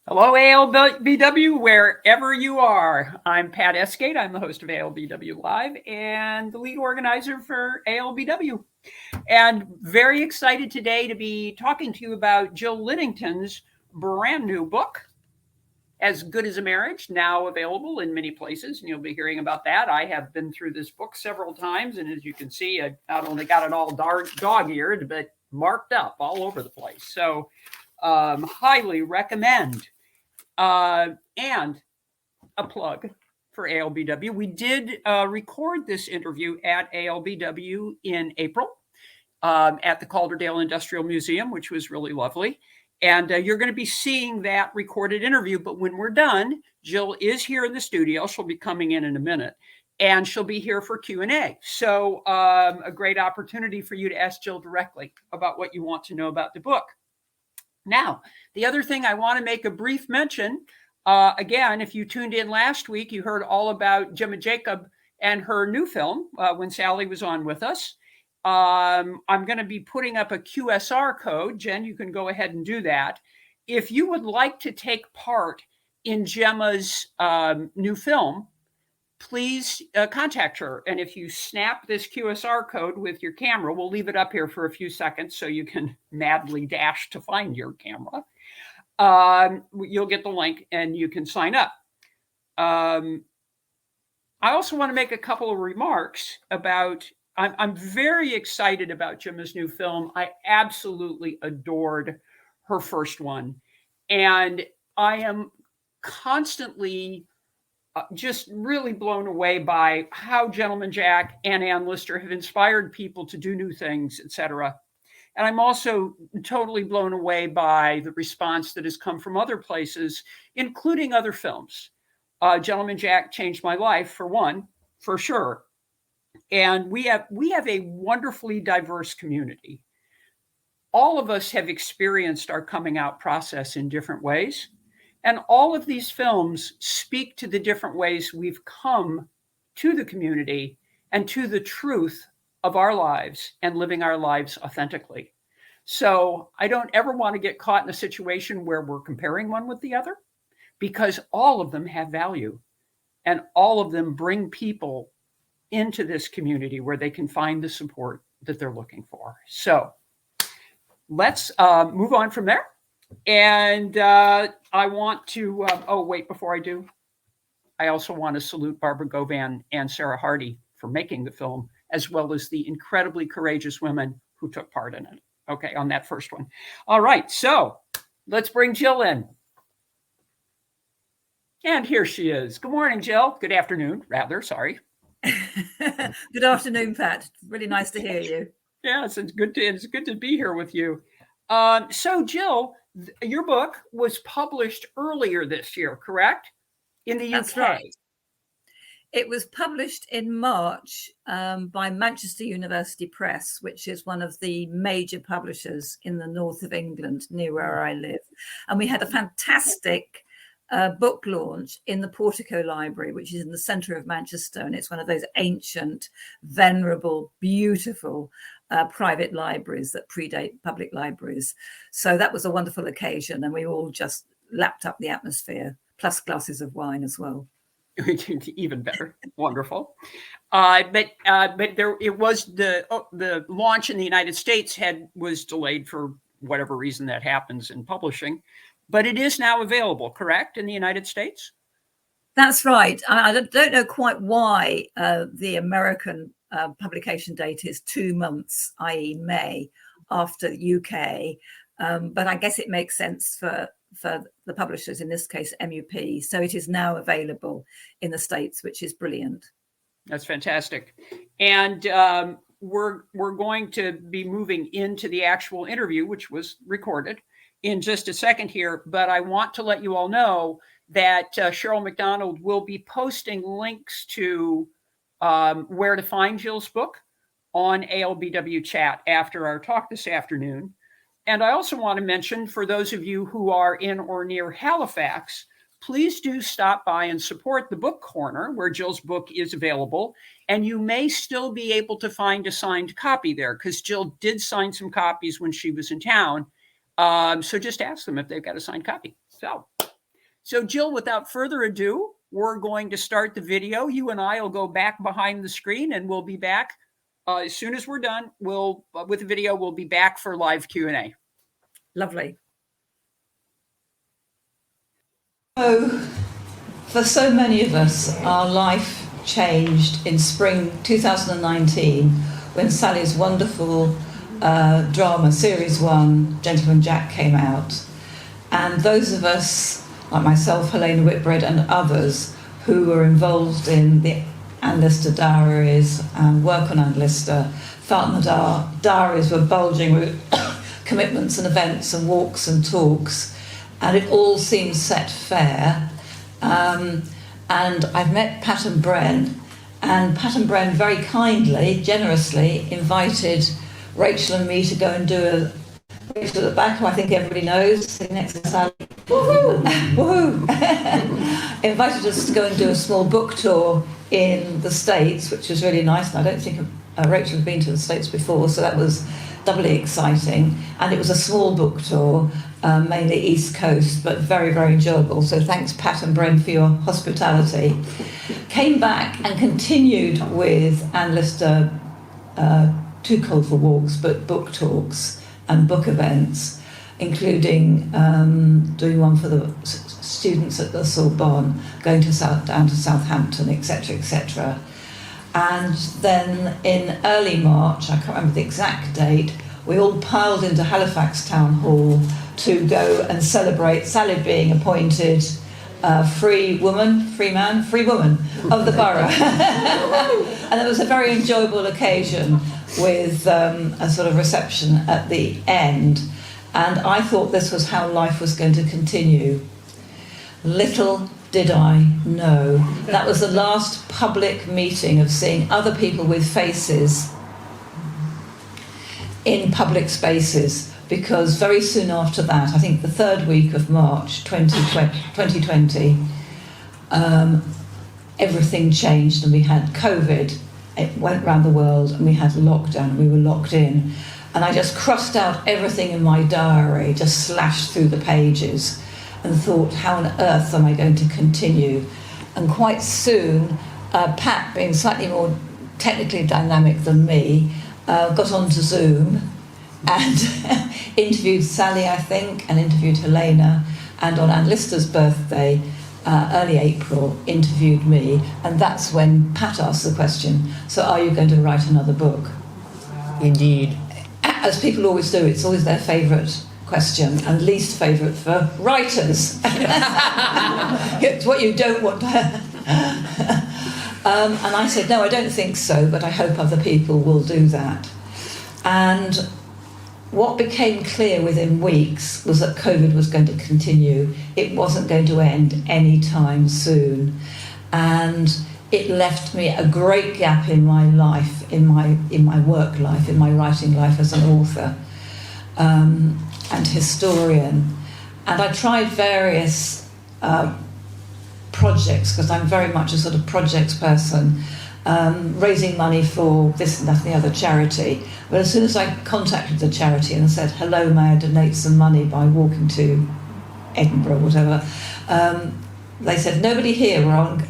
Hello, ALBW, wherever you are. I'm Pat Esgate. I'm the host of ALBW Live and the lead organizer for ALBW. And very excited today to be talking to you about Jill Liddington's brand new book, As Good as a Marriage, now available in many places. And you'll be hearing about that. I have been through this book several times. And as you can see, I not only got it all dog-eared, but marked up all over the place. So highly recommend. And a plug for ALBW. We did record this interview at ALBW in April at the Calderdale Industrial Museum, which was really lovely. And you're going to be seeing that recorded interview. But when we're done, Jill is here in the studio. She'll be coming in a minute. And she'll be here for Q&A. So a great opportunity for you to ask Jill directly about what you want to know about the book. Now, the other thing I want to make a brief mention, again, if you tuned in last week, you heard all about Gemma Jacob and her new film when Sally was on with us. I'm going to be putting up a QSR code. Jen, you can go ahead and do that. If you would like to take part in Gemma's new film, please contact her. And if you snap this QSR code with your camera, we'll leave it up here for a few seconds so you can madly dash to find your camera. You'll get the link and you can sign up. I also want to make a couple of remarks about, I'm very excited about Gemma's new film. I absolutely adored her first one. And I am constantly just really blown away by how Gentleman Jack and Ann Lister have inspired people to do new things, etc. And I'm also totally blown away by the response that has come from other places, including other films. Gentleman Jack changed my life, for one, for sure. And we have a wonderfully diverse community. All of us have experienced our coming out process in different ways. And all of these films speak to the different ways we've come to the community and to the truth of our lives and living our lives authentically. So I don't ever want to get caught in a situation where we're comparing one with the other, because all of them have value and all of them bring people into this community where they can find the support that they're looking for. So let's move on from there. And I want to, before I do, I also want to salute Barbara Govan and Sarah Hardy for making the film, as well as the incredibly courageous women who took part in it. Okay, on that first one. All right, so let's bring Jill in. And here she is. Good morning, Jill. Good afternoon, rather, sorry. Good afternoon, Pat. Really nice to hear you. Yes, it's good to be here with you. So, Jill, your book was published earlier this year, correct? In the UK. That's right. It was published in March by Manchester University Press, which is one of the major publishers in the north of England, near where I live. And we had a fantastic book launch in the Portico Library, which is in the centre of Manchester. And it's one of those ancient, venerable, beautiful private libraries that predate public libraries. So that was a wonderful occasion. And we all just lapped up the atmosphere, plus glasses of wine as well. Even better. Wonderful. But there it was the launch in the United States was delayed for whatever reason that happens in publishing. But it is now available, correct, in the United States? That's right. I don't know quite why the American publication date is 2 months, i.e. May, after UK. But I guess it makes sense for the publishers, in this case, MUP. So it is now available in the States, which is brilliant. That's fantastic. And we're going to be moving into the actual interview, which was recorded, in just a second here. But I want to let you all know that Cheryl McDonald will be posting links to where to find Jill's book on ALBW chat after our talk this afternoon. And I also want to mention, for those of you who are in or near Halifax, please do stop by and support the Book Corner, where Jill's book is available. And you may still be able to find a signed copy there, because Jill did sign some copies when she was in town. So just ask them if they've got a signed copy. So So Jill, without further ado, we're going to start the video. You and I will go back behind the screen, and we'll be back as soon as we're done. With the video, we'll be back for live Q&A. Lovely. So, for so many of us, our life changed in spring 2019 when Sally's wonderful drama, Series 1, Gentleman Jack, came out. And those of us, like myself, Helena Whitbread, and others who were involved in the Anne Lister diaries and work on Anne Lister, felt the diaries were bulging with commitments and events and walks and talks, and it all seemed set fair. And I've met Pat and Bren, and Pat and Bren very kindly, generously invited Rachel and me to go and do a, Rachel at the back, who I think everybody knows, sitting next to Sally, woohoo, woohoo, invited us to go and do a small book tour in the States, which was really nice, and I don't think Rachel had been to the States before, so that was doubly exciting. And it was a small book tour, mainly East Coast, but very, very enjoyable. So thanks, Pat and Bren, for your hospitality. Came back and continued with Anne Lister, Too Cold for Walks, but book talks and book events, including doing one for the students at the Sorbonne, going down to Southampton, etc., etc. And then in early March, I can't remember the exact date, we all piled into Halifax Town Hall to go and celebrate Sally being appointed free woman of the borough. And it was a very enjoyable occasion with a sort of reception at the end. And I thought this was how life was going to continue. Little did I know. That was the last public meeting of seeing other people with faces in public spaces, because very soon after that, I think the third week of March 2020, everything changed, and we had COVID. It went around the world, and we had lockdown, and we were locked in. And I just crossed out everything in my diary, just slashed through the pages, and thought, how on earth am I going to continue? And quite soon, Pat, being slightly more technically dynamic than me, got onto Zoom and interviewed Sally, I think, and interviewed Helena, and on Anne Lister's birthday, early April, interviewed me, and that's when Pat asked the question, so are you going to write another book? Indeed. As people always do, it's always their favourite question, and least favourite for writers. It's what you don't want to and I said, no, I don't think so, but I hope other people will do that. And what became clear within weeks was that COVID was going to continue. It wasn't going to end anytime soon. And it left me a great gap in my life, in my work life, in my writing life as an author and historian. And I tried various projects, because I'm very much a sort of projects person, raising money for this and that and the other charity. But as soon as I contacted the charity and said, hello, may I donate some money by walking to Edinburgh or whatever, they said, nobody here,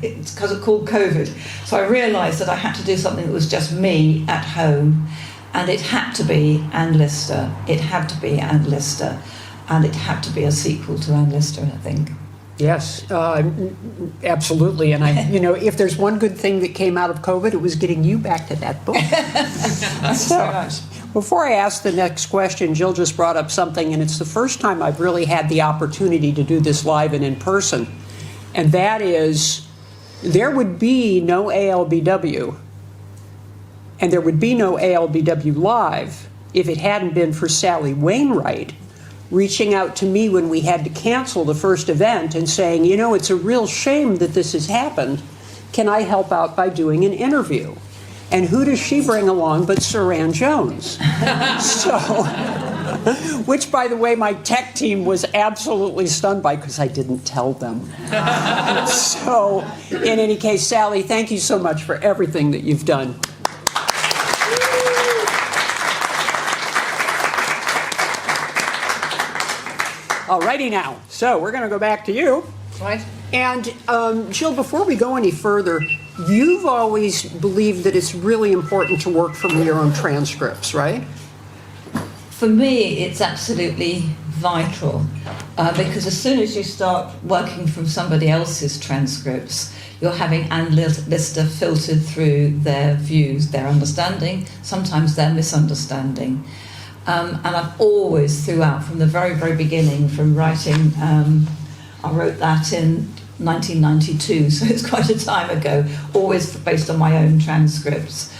it's because it's called COVID. So I realised that I had to do something that was just me at home, and it had to be Anne Lister. It had to be Anne Lister, and it had to be a sequel to Anne Lister, I think. Yes, absolutely. And if there's one good thing that came out of COVID, it was getting you back to that book. Thanks very much. Before I ask the next question, Jill just brought up something, and it's the first time I've really had the opportunity to do this live and in person. And that is, there would be no ALBW, and there would be no ALBW Live if it hadn't been for Sally Wainwright reaching out to me when we had to cancel the first event and saying, it's a real shame that this has happened. Can I help out by doing an interview? And who does she bring along but Saran Jones? Which, by the way, my tech team was absolutely stunned by, because I didn't tell them. So, in any case, Sally, thank you so much for everything that you've done. Alrighty now, so we're going to go back to you. Right. And Jill, before we go any further, you've always believed that it's really important to work from your own transcripts, right? For me, it's absolutely vital because as soon as you start working from somebody else's transcripts, you're having Anne Lister filtered through their views, their understanding, sometimes their misunderstanding. And I've always, throughout, from the very, very beginning, from writing, I wrote that in 1992, so it's quite a time ago, always based on my own transcripts.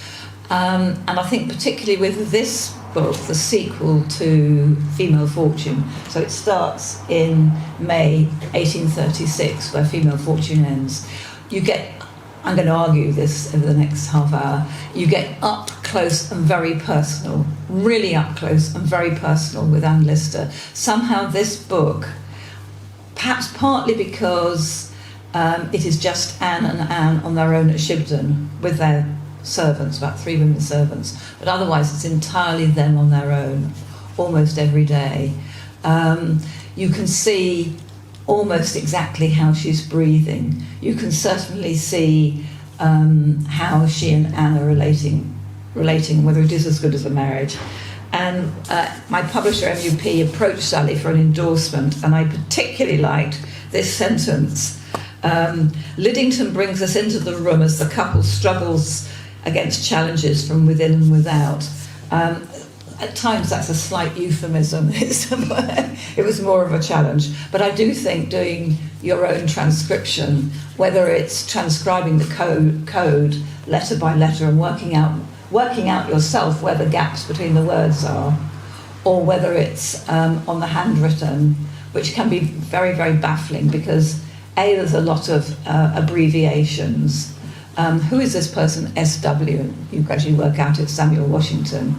And I think particularly with this book, the sequel to Female Fortune, so it starts in May 1836, where Female Fortune ends. You get, I'm going to argue this over the next half hour, you get up close and very personal, really up close and very personal with Anne Lister. Somehow this book, perhaps partly because it is just Anne and Anne on their own at Shibden with their servants, about 3 women servants, but otherwise it's entirely them on their own, almost every day. You can see almost exactly how she's breathing. You can certainly see how she and Anne are relating, whether it is as good as a marriage. And my publisher, MUP, approached Sally for an endorsement, and I particularly liked this sentence. Liddington brings us into the room as the couple struggles against challenges from within and without. At times that's a slight euphemism. It was more of a challenge. But I do think doing your own transcription, whether it's transcribing the code letter by letter and working out yourself where the gaps between the words are, or whether it's on the handwritten, which can be very, very baffling because there's a lot of abbreviations. Who is this person? SW, and you gradually work out it's Samuel Washington.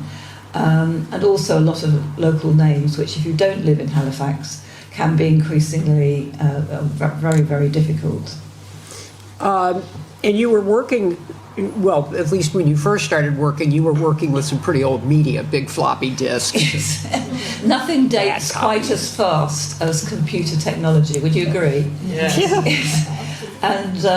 And also a lot of local names, which if you don't live in Halifax, can be increasingly very, very difficult. And you were working, well, at least when you first started working, you were working with some pretty old media, big floppy disks. Nothing dates quite as fast as computer technology, would you agree? Yes. And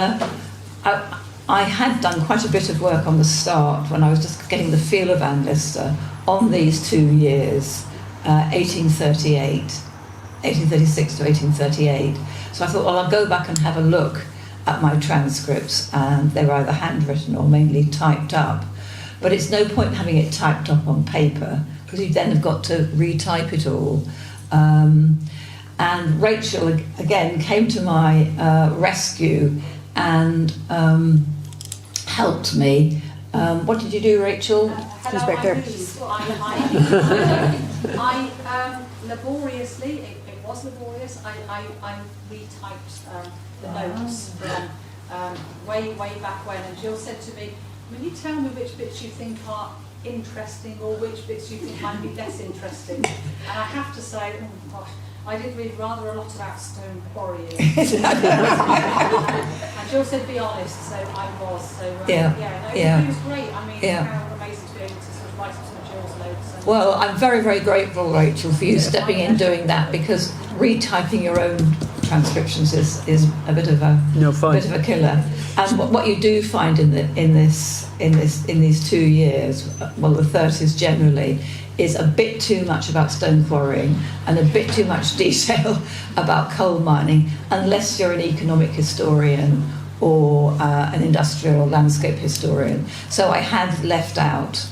I had done quite a bit of work on the start when I was just getting the feel of Anne Lister on these 2 years, 1836 to 1838. So I thought, well, I'll go back and have a look at my transcripts, and they were either handwritten or mainly typed up. But it's no point having it typed up on paper, because you then have got to retype it all. And Rachel, again, came to my rescue and helped me. What did you do, Rachel? Hello, back there. I laboriously, it was laborious, I retyped the notes from way back when, and Jill said to me, will you tell me which bits you think are interesting or which bits you think might be less interesting? And I have to say, oh gosh, I did read rather a lot about stone quarrying. And Jill said, be honest, so I was. So it was great. I mean, how amazing to be able to sort of write some of Jill's notes. And Well, I'm very, very grateful, Rachel, for you stepping in doing that, because retyping your own transcriptions is a bit of a bit of a killer. And what you do find in these 2 years, well, the 30s generally, is a bit too much about stone quarrying and a bit too much detail about coal mining, unless you're an economic historian or an industrial or landscape historian. So I had left out,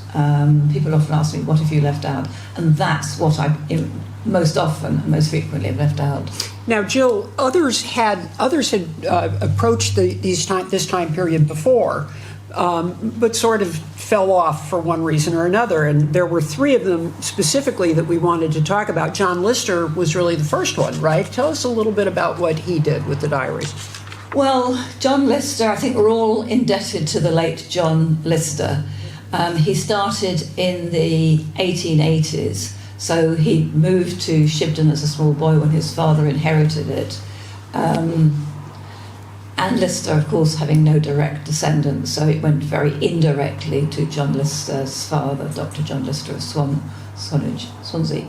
people often ask me, what have you left out? And that's what I most often, most frequently have left out. Now, Jill, others had approached this time period before, but sort of fell off for one reason or another. And there were 3 of them specifically that we wanted to talk about. John Lister was really the first one, right? Tell us a little bit about what he did with the diaries. Well, John Lister, I think we're all indebted to the late John Lister. He started in the 1880s, so he moved to Shibden as a small boy when his father inherited it. And Lister, of course, having no direct descendants, so it went very indirectly to John Lister's father, Dr. John Lister of Swansea.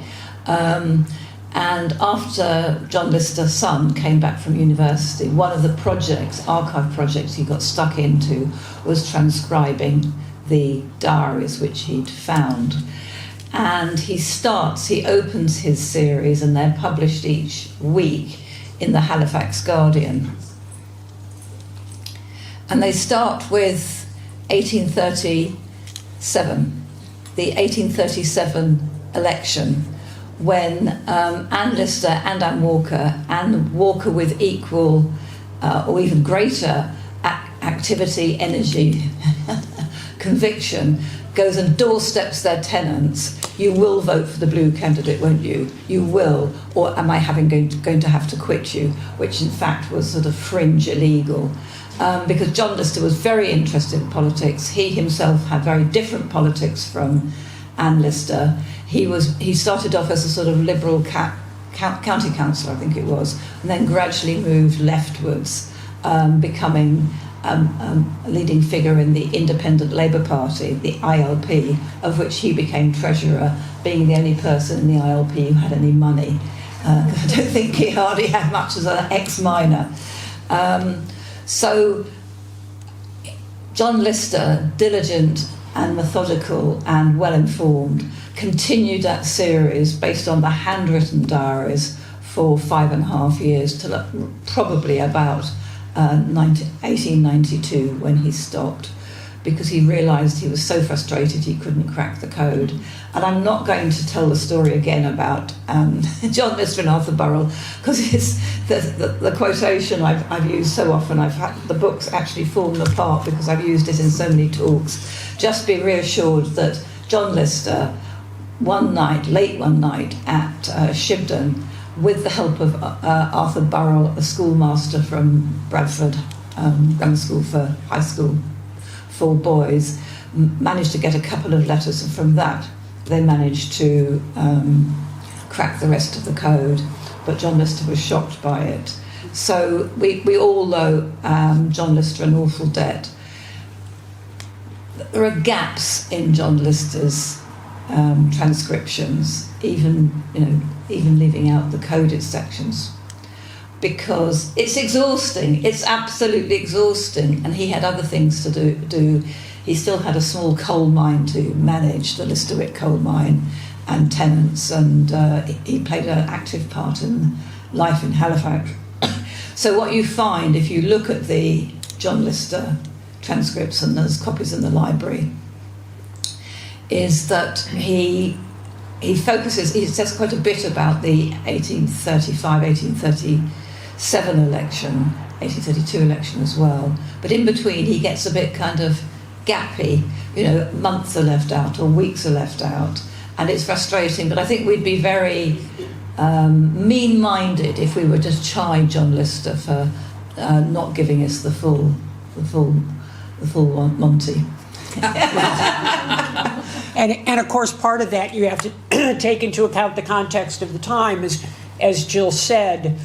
And after John Lister's son came back from university, one of the archive projects he got stuck into was transcribing the diaries which he'd found. And he opens his series, and they're published each week in the Halifax Guardian. And they start with 1837, the 1837 election, when Anne Lister and Anne Walker with equal or even greater activity, energy, conviction, goes and doorsteps their tenants. You will vote for the blue candidate, won't you? You will, or am I going to have to quit you? Which in fact was sort of fringe illegal. Because John Lister was very interested in politics. He himself had very different politics from Anne Lister. He started off as a sort of liberal county councillor, I think it was, and then gradually moved leftwards, becoming a leading figure in the Independent Labour Party, the ILP, of which he became treasurer, being the only person in the ILP who had any money. I don't think he hardly had much as an ex-miner. So John Lister, diligent and methodical and well-informed, continued that series based on the handwritten diaries for 5.5 years till probably about 1892 when he stopped, because he realised he was so frustrated he couldn't crack the code. And I'm not going to tell the story again about John Lister and Arthur Burrell, because it's the quotation I've used so often. I've had the books actually fallen apart because I've used it in so many talks. Just be reassured that John Lister, late one night at Shibden, with the help of Arthur Burrell, a schoolmaster from Bradford Grammar School for high school for boys, managed to get a couple of letters, and from that they managed to crack the rest of the code. But John Lister was shocked by it. So we all owe John Lister an awful debt. There are gaps in John Lister's transcriptions, even leaving out the coded sections, because it's exhausting. It's absolutely exhausting, and he had other things to do. He still had a small coal mine to manage, the Listerwick coal mine, and tenants, and he played an active part in life in Halifax. So what you find, if you look at the John Lister transcripts, and there's copies in the library, is that he says quite a bit about the 1835, 1837 election, 1832 election as well. But in between, he gets a bit kind of gappy, months are left out or weeks are left out, and it's frustrating. But I think we'd be very mean-minded if we were to chide John Lister for not giving us the full Monty. And of course, part of that you have to take into account the context of the time. As Jill said,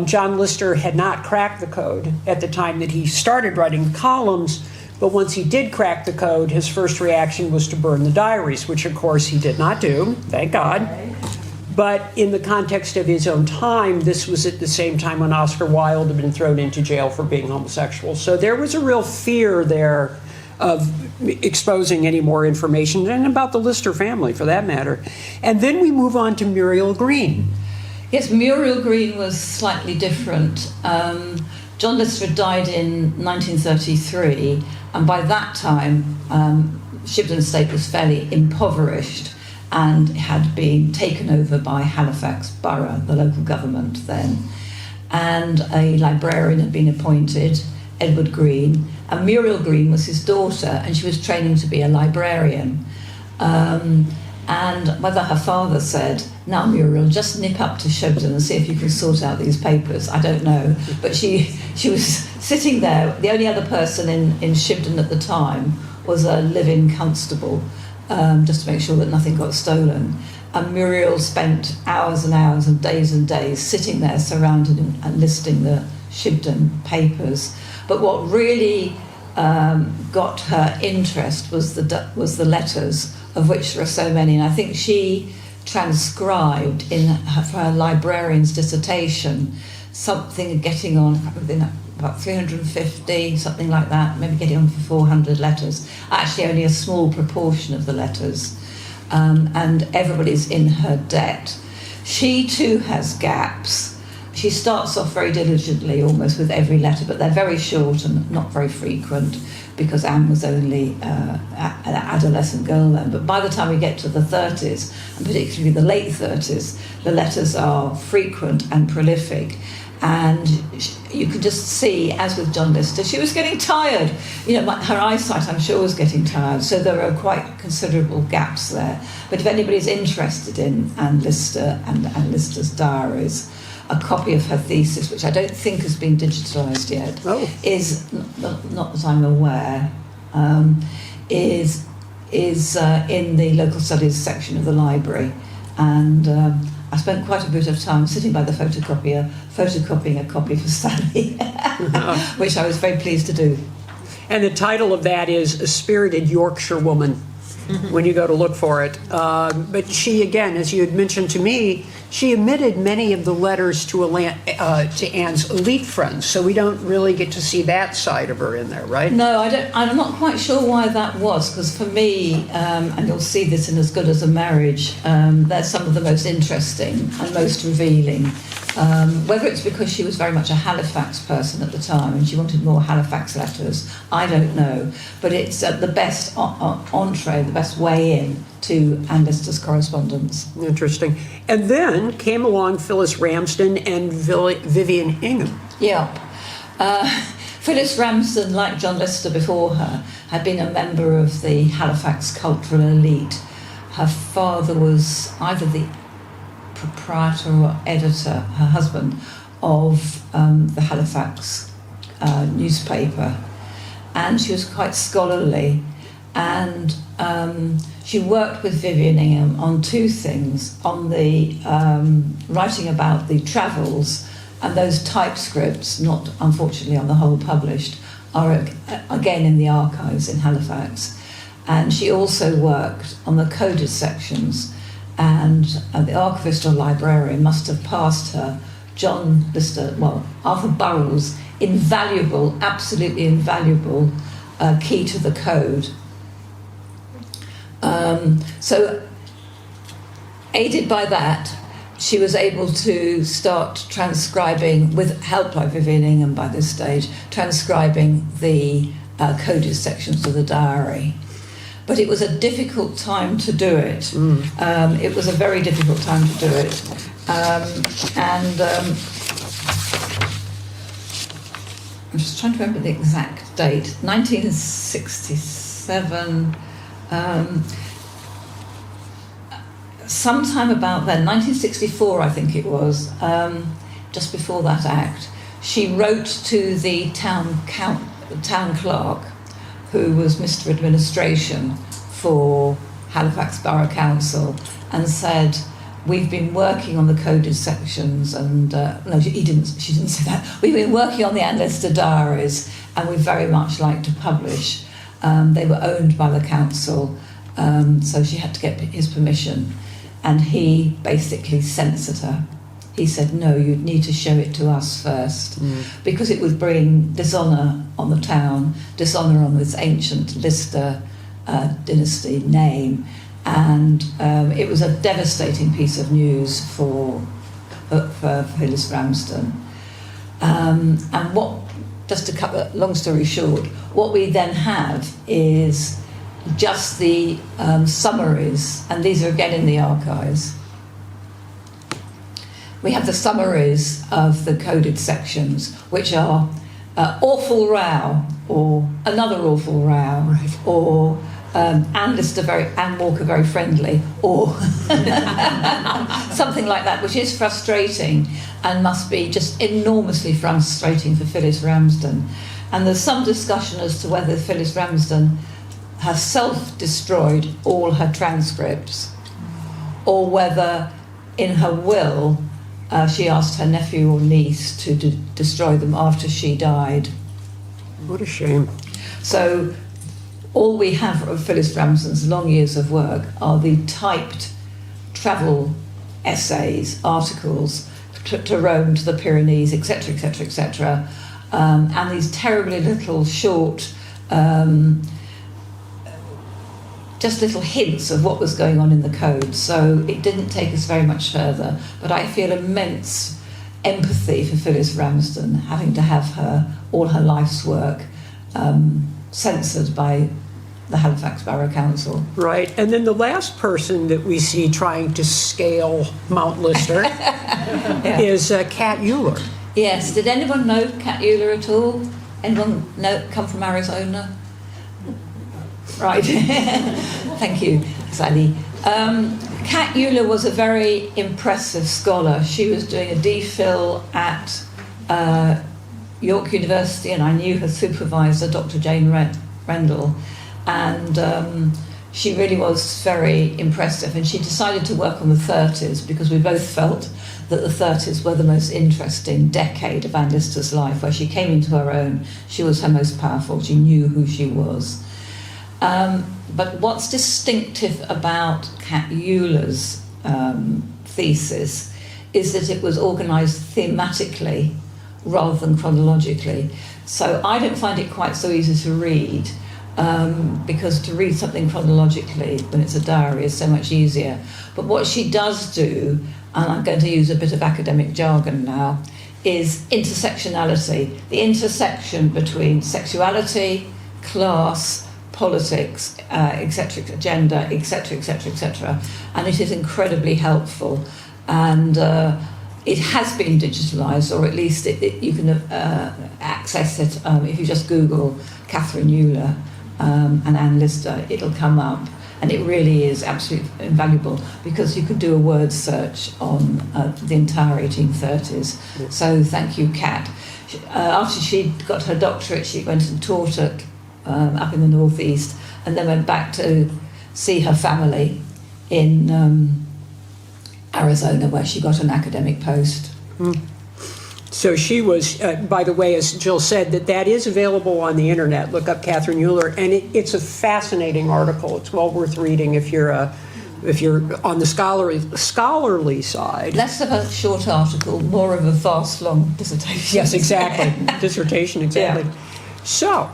John Lister had not cracked the code at the time that he started writing the columns, but once he did crack the code, his first reaction was to burn the diaries, which of course he did not do, thank God. But in the context of his own time, this was at the same time when Oscar Wilde had been thrown into jail for being homosexual. So there was a real fear there of exposing any more information, and about the Lister family for that matter. And then we move on to Muriel Green. Yes, Muriel Green was slightly different. John Lister died in 1933, and by that time Shibden Estate was fairly impoverished and had been taken over by Halifax Borough, the local government then. And a librarian had been appointed, Edward Green, and Muriel Green was his daughter, and she was training to be a librarian. And whether her father said, "Now Muriel, just nip up to Shibden and see if you can sort out these papers," I don't know. But she was sitting there. The only other person in Shibden at the time was a live-in constable, just to make sure that nothing got stolen. And Muriel spent hours and hours and days sitting there surrounded and listing the Shibden papers. But what really got her interest was the letters, of which there are so many. And I think she transcribed for her librarian's dissertation something getting on about 350, something like that, maybe getting on for 400 letters. Actually, only a small proportion of the letters, and everybody's in her debt. She too has gaps. She starts off very diligently, almost with every letter, but they're very short and not very frequent, because Anne was only an adolescent girl then. But by the time we get to the 30s, and particularly the late 30s, the letters are frequent and prolific. And you could just see, as with John Lister, she was getting tired. Her eyesight, I'm sure, was getting tired. So there are quite considerable gaps there. But if anybody's interested in Anne Lister and Anne Lister's diaries, a copy of her thesis, which I don't think has been digitalised yet, is, not that I'm aware, is in the local studies section of the library. And I spent quite a bit of time sitting by the photocopier, photocopying a copy for Sally, which I was very pleased to do. And the title of that is A Spirited Yorkshire Woman, when you go to look for it. But she, again, as you had mentioned to me, she omitted many of the letters to Anne's elite friends, so we don't really get to see that side of her in there, right? No, I don't. I'm not quite sure why that was, because for me, and you'll see this in As Good as a Marriage, they're some of the most interesting and most revealing. Whether it's because she was very much a Halifax person at the time and she wanted more Halifax letters, I don't know. But it's the best entree, the best way in to Anne Lister's correspondence. Interesting. And then came along Phyllis Ramsden and Vivian Ingham. Yeah. Phyllis Ramsden, like John Lister before her, had been a member of the Halifax cultural elite. Her father was either the proprietor or editor, her husband, of the Halifax newspaper. And she was quite scholarly. And she worked with Vivian Ingham on two things, on the writing about the travels, and those typescripts, not unfortunately on the whole published, are again in the archives in Halifax. And she also worked on the coded sections, and the archivist or librarian must have passed her John Lister, Arthur Burrell's invaluable, absolutely invaluable key to the code. So, aided by that, she was able to start transcribing, with help by Vivian Ingham by this stage, transcribing the coded sections of the diary. But it was a difficult time to do it. It was a very difficult time to do it. I'm just trying to remember the exact date, 1967, sometime about then, 1964 I think it was, just before that act, she wrote to the town clerk, who was Mr. Administration for Halifax Borough Council, and said, "We've been working on the coded sections," and no, she didn't say that. "We've been working on the Anne Lister diaries, and we'd very much like to publish." They were owned by the council, so she had to get his permission, and he basically censored her. He said, "No, you'd need to show it to us first, because it would bring dishonour on the town, dishonour on this ancient Lister dynasty name." And it was a devastating piece of news for Phyllis Ramsden. And just to cut a long story short, what we then have is just the summaries, and these are again in the archives. We have the summaries of the coded sections, which are awful row, or another awful row, right, or Anne Walker very friendly, or something like that, which is frustrating and must be just enormously frustrating for Phyllis Ramsden. And there's some discussion as to whether Phyllis Ramsden herself destroyed all her transcripts, or whether in her will she asked her nephew or niece to destroy them after she died. What a shame. So all we have of Phyllis Ramsden's long years of work are the typed travel essays, articles to Rome, to the Pyrenees, etc., etc., etc., and these terribly little short, just little hints of what was going on in the code. So it didn't take us very much further, but I feel immense empathy for Phyllis Ramsden, having to have all her life's work censored by the Halifax Borough Council. Right, and then the last person that we see trying to scale Mount Lister is Kat Euler. Yes, did anyone know Kat Euler at all? Anyone come from Arizona? Right, thank you, Sally. Kat Euler was a very impressive scholar. She was doing a DPhil at York University, and I knew her supervisor, Dr. Jane Rendell, and she really was very impressive. And she decided to work on the 30s because we both felt that the 30s were the most interesting decade of Anne Lister's life, where she came into her own. She was her most powerful. She knew who she was. But what's distinctive about Kat Euler's thesis is that it was organised thematically rather than chronologically. So I don't find it quite so easy to read, because to read something chronologically when it's a diary is so much easier. But what she does do, and I'm going to use a bit of academic jargon now, is intersectionality, the intersection between sexuality, class, politics, etc., gender, etc., etc., etc. And it is incredibly helpful. And it has been digitalised, or at least you can access it if you just Google Catherine Euler and Anne Lister, it'll come up. And it really is absolutely invaluable because you could do a word search on the entire 1830s. So thank you, Kat. After she got her doctorate, she went and taught at up in the northeast, and then went back to see her family in Arizona, where she got an academic post. So she was, by the way, as Jill said, that is available on the internet. Look up Catherine Euler, and it's a fascinating article. It's well worth reading if you're on the scholarly side. Less of a short article, more of a vast, long dissertation. Yes, exactly. Dissertation, exactly. Yeah. So,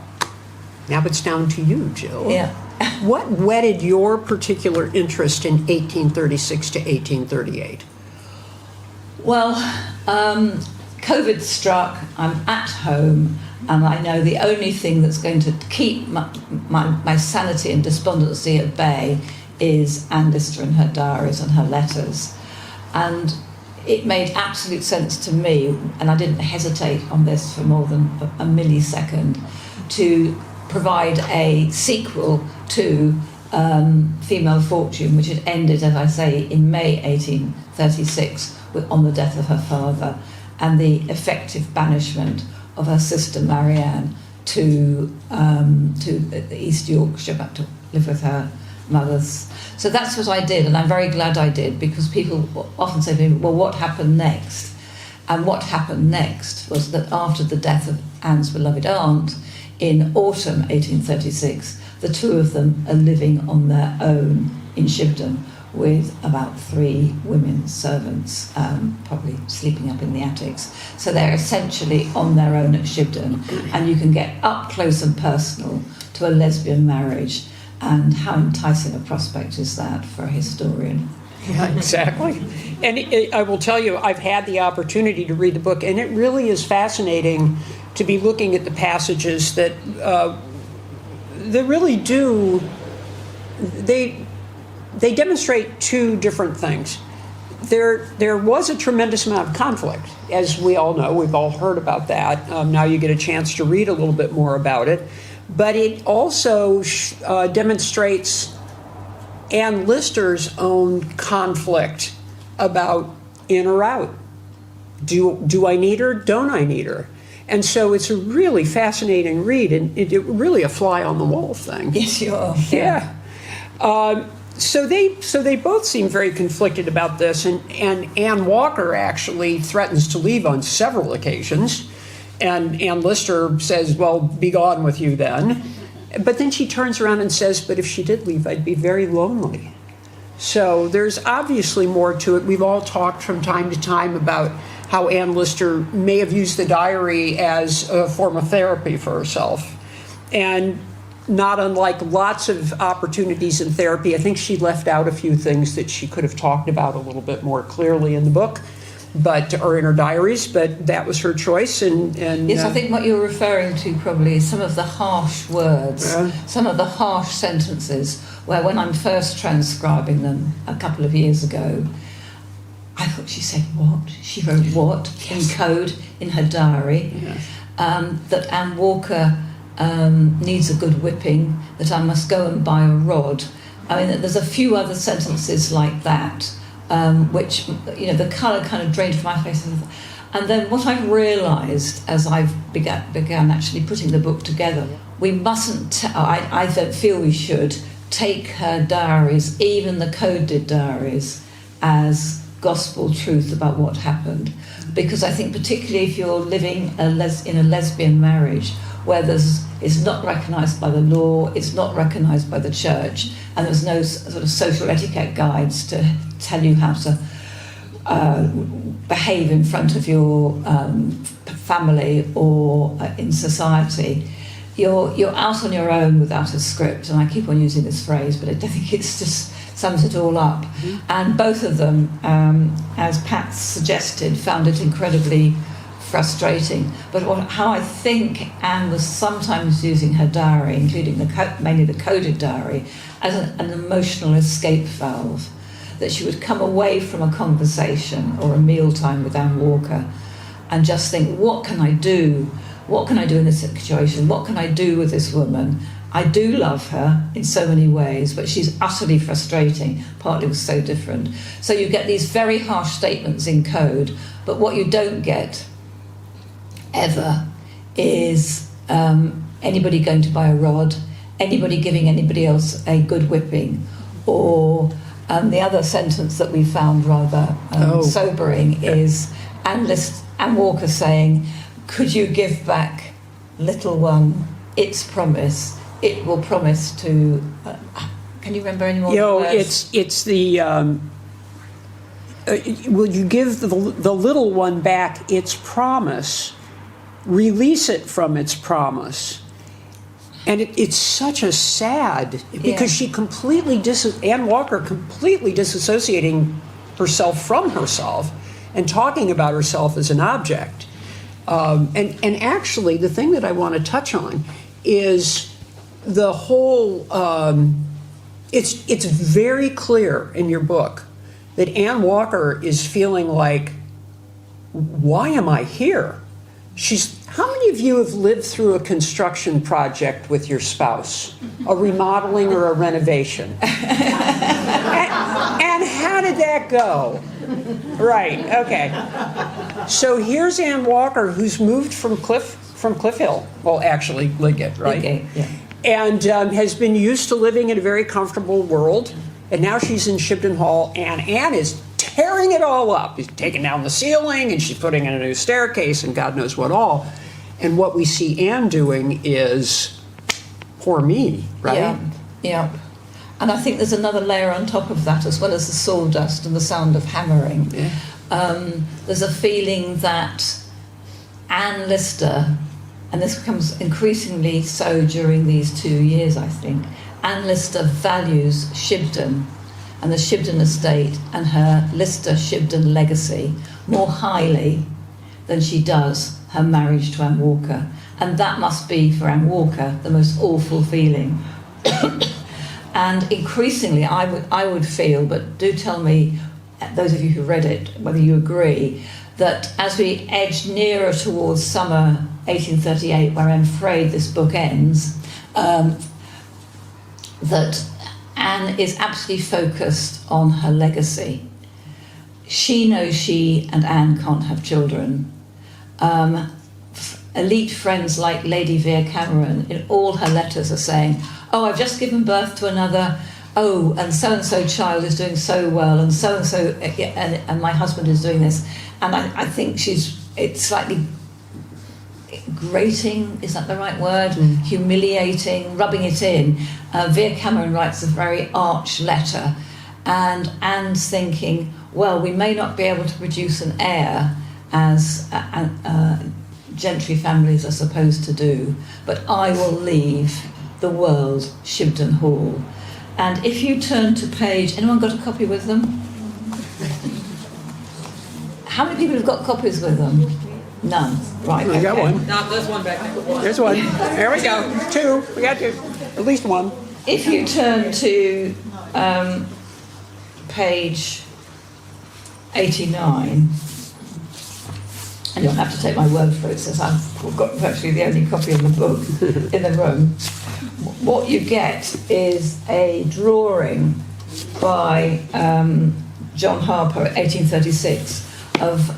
now it's down to you, Jill. Yeah. What whetted your particular interest in 1836 to 1838? Well, COVID struck, I'm at home, and I know the only thing that's going to keep my sanity and despondency at bay is Anne Lister and her diaries and her letters. And it made absolute sense to me, and I didn't hesitate on this for more than a millisecond, to provide a sequel to Female Fortune, which had ended, as I say, in May 1836 on the death of her father and the effective banishment of her sister Marianne to East Yorkshire, back to live with her mothers. So that's what I did, and I'm very glad I did, because people often say to me, well, what happened next? And what happened next was that after the death of Anne's beloved aunt, in autumn 1836, the two of them are living on their own in Shibden with about 3 women servants, probably sleeping up in the attics. So they're essentially on their own at Shibden, and you can get up close and personal to a lesbian marriage. And how enticing a prospect is that for a historian? Yeah, exactly. And I will tell you, I've had the opportunity to read the book, and it really is fascinating to be looking at the passages that really do, they demonstrate 2 different things. There was a tremendous amount of conflict, as we all know. We've all heard about that. Now you get a chance to read a little bit more about it. But it also demonstrates Anne Lister's own conflict about in or out. Do I need her? Don't I need her? And so it's a really fascinating read, and it really a fly on the wall thing. Yes, you are. Yeah. So they both seem very conflicted about this, and Anne Walker actually threatens to leave on several occasions, and Anne Lister says, well, be gone with you then. But then she turns around and says, but if she did leave, I'd be very lonely. So there's obviously more to it. We've all talked from time to time about how Ann Lister may have used the diary as a form of therapy for herself. And not unlike lots of opportunities in therapy, I think she left out a few things that she could have talked about a little bit more clearly in the book, or in her diaries, but that was her choice. And yes, I think what you're referring to probably is some of the harsh words, some of the harsh sentences, where when I'm first transcribing them a couple of years ago, I thought she said what? She wrote what in code in her diary, that Anne Walker needs a good whipping, that I must go and buy a rod. I mean, there's a few other sentences like that, which, the colour kind of drained from my face. And then what I realised as I began actually putting the book together, we mustn't, I don't feel we should, take her diaries, even the coded diaries, as gospel truth about what happened. Because I think particularly if you're living in a lesbian marriage, where it's not recognised by the law, it's not recognised by the church, and there's no sort of social etiquette guides to tell you how to behave in front of your family or in society. You're out on your own without a script, and I keep on using this phrase, but I think it's just sums it all up. Mm-hmm. And both of them, as Pat suggested, found it incredibly frustrating. But how I think Anne was sometimes using her diary, including mainly the coded diary, as an emotional escape valve, that she would come away from a conversation or a mealtime with Anne Walker and just think, what can I do? What can I do in this situation? What can I do with this woman? I do love her in so many ways, but she's utterly frustrating. Partly was so different. So you get these very harsh statements in code, but what you don't get ever is anybody going to buy a rod, anybody giving anybody else a good whipping, or the other sentence that we found rather sobering is Anne Walker saying, could you give back, little one, its promise? It will promise to. Can you remember any more? It's the. Will you give the little one back its promise? Release it from its promise. And it's such a sad, because she Anne Walker completely disassociating herself from herself and talking about herself as an object. And actually, the thing that I want to touch on is the whole, it's very clear in your book that Anne Walker is feeling like, why am I here? How many of you have lived through a construction project with your spouse, a remodeling or a renovation? and how did that go? Right, okay. So here's Anne Walker, who's moved from Cliff Hill, well, actually, Lidgate, right? Lidgate, yeah. And has been used to living in a very comfortable world, and now she's in Shipton Hall, and Anne is tearing it all up. She's taking down the ceiling, and she's putting in a new staircase, and God knows what all. And what we see Anne doing is, poor me, right? Yeah. And I think there's another layer on top of that, as well as the sawdust and the sound of hammering. Yeah. There's a feeling that Anne Lister, and this becomes increasingly so during these 2 years, I think, Anne Lister values Shibden and the Shibden estate and her Lister-Shibden legacy more highly than she does her marriage to Anne Walker. And that must be, for Anne Walker, the most awful feeling. And increasingly, I would feel, but do tell me, those of you who read it, whether you agree, that as we edge nearer towards summer 1838, where I'm afraid this book ends, that Anne is absolutely focused on her legacy. She knows she and Anne can't have children. Elite friends like Lady Vere Cameron, in all her letters, are saying, oh, I've just given birth to another, and so child is doing so well, and so-and-so, and my husband is doing this. And I think it's slightly grating, is that the right word? Humiliating, rubbing it in. Vere Cameron writes a very arch letter, and Anne's thinking, well, we may not be able to produce an heir as gentry families are supposed to do, but I will leave the world Shibden Hall. And if you turn to page, anyone got a copy with them? How many people have got copies with them? None. Right. We got one. No, there's one back there. There's one. There we go. Two. We got two. At least one. If you turn to page 89, and you'll have to take my word for it, since I've got virtually the only copy of the book in the room, what you get is a drawing by John Harper, 1836, of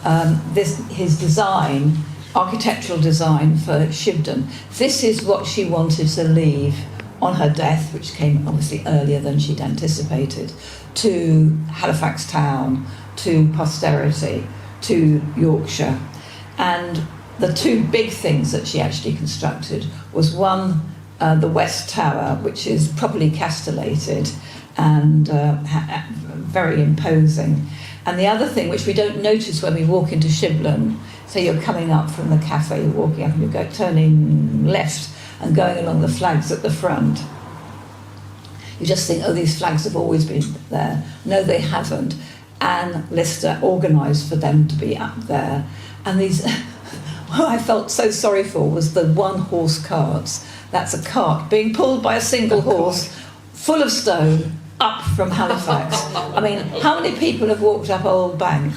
his design, architectural design for Shibden. This is what she wanted to leave on her death, which came obviously earlier than she'd anticipated, to Halifax town, to posterity, to Yorkshire. And the two big things that she actually constructed was one, the West Tower, which is properly castellated and very imposing. And the other thing, which we don't notice when we walk into Shibden, so you're coming up from the cafe, you're walking up and you go turning left and going along the flags at the front. You just think, oh, these flags have always been there. No, they haven't. Anne Lister organised for them to be up there. And these, what I felt so sorry for was the one-horse carts. That's a cart being pulled by a single horse, full of stone, up from Halifax. I mean, how many people have walked up Old Bank?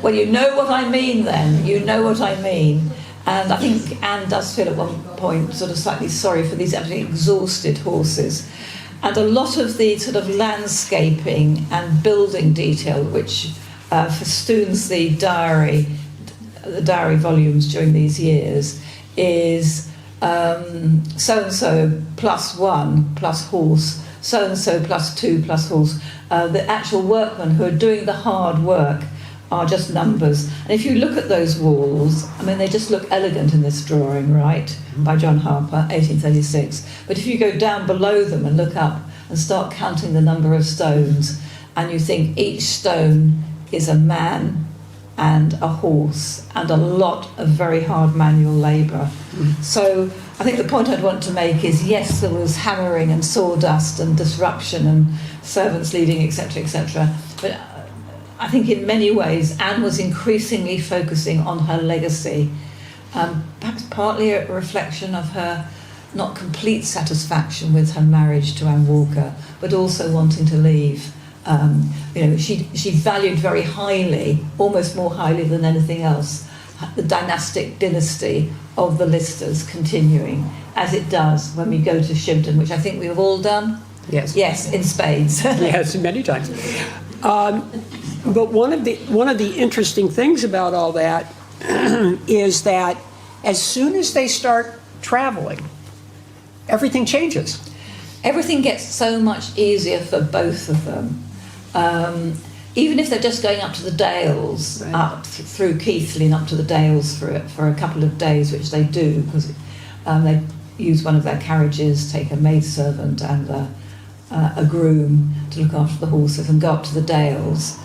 Well, you know what I mean then. You know what I mean. And I think Anne does feel at one point sort of slightly sorry for these absolutely exhausted horses. And a lot of the sort of landscaping and building detail, which festoons the diary volumes during these years, is so-and-so plus one plus horse, so-and-so plus two plus horse. The actual workmen who are doing the hard work are just numbers. And if you look at those walls, I mean, they just look elegant in this drawing, right, by John Harper, 1836. But if you go down below them and look up and start counting the number of stones, and you think each stone is a man and a horse and a lot of very hard manual labour. So I think the point I'd want to make is, yes, there was hammering and sawdust and disruption and servants leading, etc., but I think in many ways Anne was increasingly focusing on her legacy, perhaps partly a reflection of her not complete satisfaction with her marriage to Anne Walker, but also wanting to leave. She valued very highly, almost more highly than anything else, the dynastic dynasty of the Listers continuing, as it does when we go to Shibden, which I think we've all done. Yes. Yes, in spades. Yes, many times. But one of the interesting things about all that is that as soon as they start traveling, everything changes. Everything gets so much easier for both of them. Even if they're just going up to the Dales, right, up through Keighley and up to the Dales for a couple of days, which they do, because they use one of their carriages, take a maidservant and a groom to look after the horses, and go up to the Dales.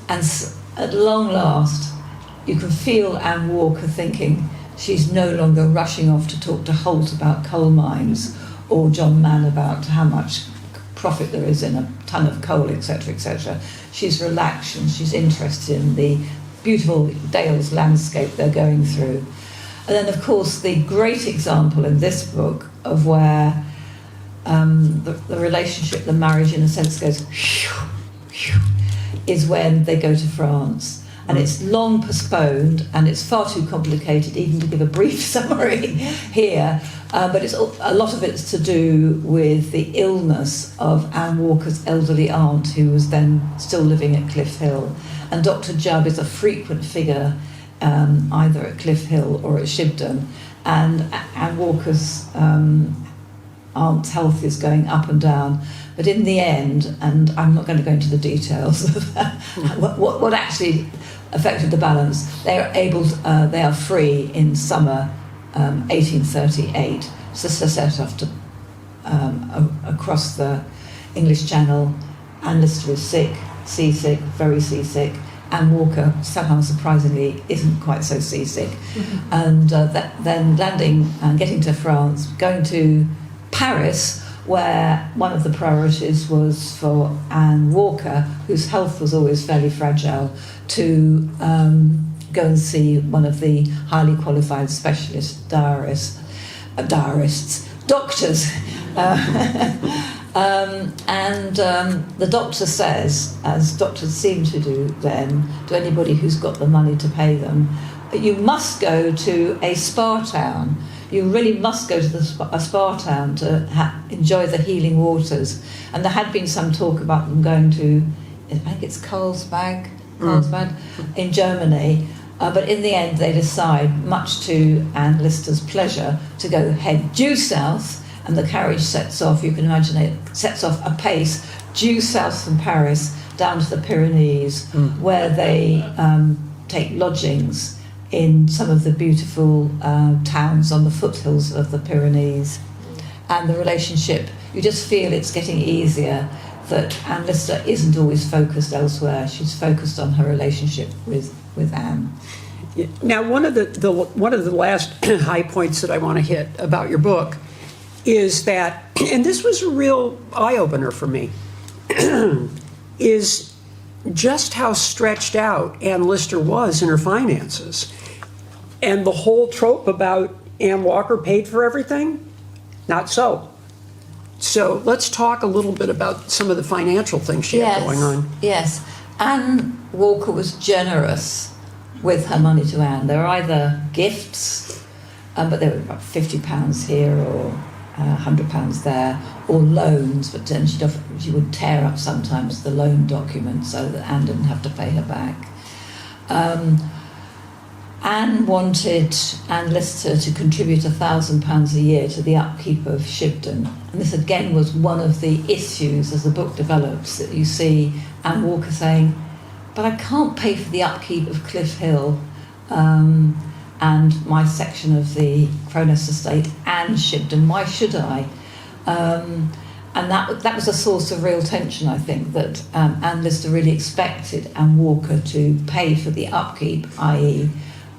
And at long last, you can feel Anne Walker thinking she's no longer rushing off to talk to Holt about coal mines or John Mann about how much profit there is in a ton of coal, etc., etc. She's relaxed and she's interested in the beautiful Dales landscape they're going through. And then, of course, the great example in this book of where the relationship, the marriage, in a sense, goes is when they go to France. And it's long postponed, and it's far too complicated even to give a brief summary here. But a lot of it's to do with the illness of Anne Walker's elderly aunt, who was then still living at Cliff Hill. And Dr. Jubb is a frequent figure either at Cliff Hill or at Shibden. And Anne Walker's aunt's health is going up and down. But in the end, and I'm not going to go into the details of what actually affected the balance, they are free in summer 1838 to set off to across the English Channel Anne Lister is sick, seasick, very seasick. Anne Walker, somehow surprisingly, isn't quite so seasick. And then landing and getting to France, going to Paris, where one of the priorities was for Anne Walker, whose health was always fairly fragile, to go and see one of the highly qualified specialist doctors. The doctor says, as doctors seem to do then, to anybody who's got the money to pay them, that you must go to a spa town. You really must go to a spa town to enjoy the healing waters. And there had been some talk about them going to, I think it's Carlsbad in Germany. But in the end, they decide, much to Anne Lister's pleasure, to head due south. And the carriage sets off, you can imagine it, sets off apace, due south from Paris, down to the Pyrenees, where they take lodgings in some of the beautiful towns on the foothills of the Pyrenees. And the relationship, you just feel it's getting easier, that Anne Lister isn't always focused elsewhere. She's focused on her relationship with Anne. Now, one of the last high points that I want to hit about your book is that, and this was a real eye-opener for me, is just how stretched out Anne Lister was in her finances. And the whole trope about Anne Walker paid for everything, not so. So let's talk a little bit about some of the financial things she had going on. Yes, Anne Walker was generous with her money to Anne. There were either gifts, but they were about £50 here or £100 there, or loans, but then she would tear up sometimes the loan document so that Anne didn't have to pay her back. Anne wanted Anne Lister to contribute £1,000 a year to the upkeep of Shibden. And this again was one of the issues as the book develops, that you see Anne Walker saying, but I can't pay for the upkeep of Cliff Hill and my section of the Cronus estate and Shibden, why should I? And that was a source of real tension, I think, that Anne Lister really expected Anne Walker to pay for the upkeep, i.e.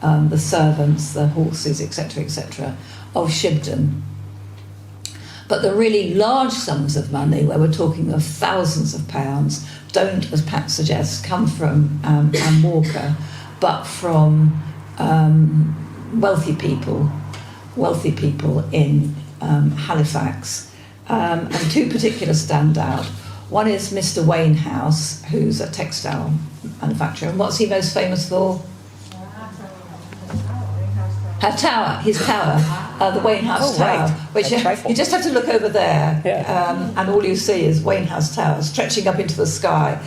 The servants, the horses, etc., of Shibden. But the really large sums of money, where we're talking of thousands of pounds, don't, as Pat suggests, come from Anne Walker, but from wealthy people in Halifax. And two particular stand out. One is Mr. Wainhouse, who's a textile manufacturer. And what's he most famous for? His tower, the Wainhouse Tower, right. which you just have to look over there, and all you see is Wainhouse Tower stretching up into the sky.